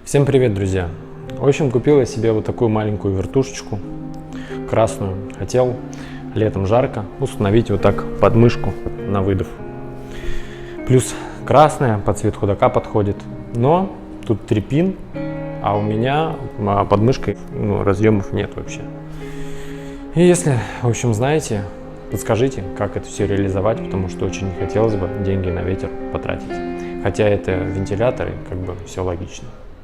Всем привет, друзья! В общем, купил я себе вот такую маленькую вертушечку, красную. Хотел, летом жарко, установить вот так под мышку на выдув. Плюс красная, под цвет худака подходит. Но тут 3 пин, а у меня под мышкой разъемов нет вообще. И если, в общем, знаете, подскажите, как это все реализовать, потому что очень не хотелось бы деньги на ветер потратить. Хотя это вентиляторы, как бы все логично.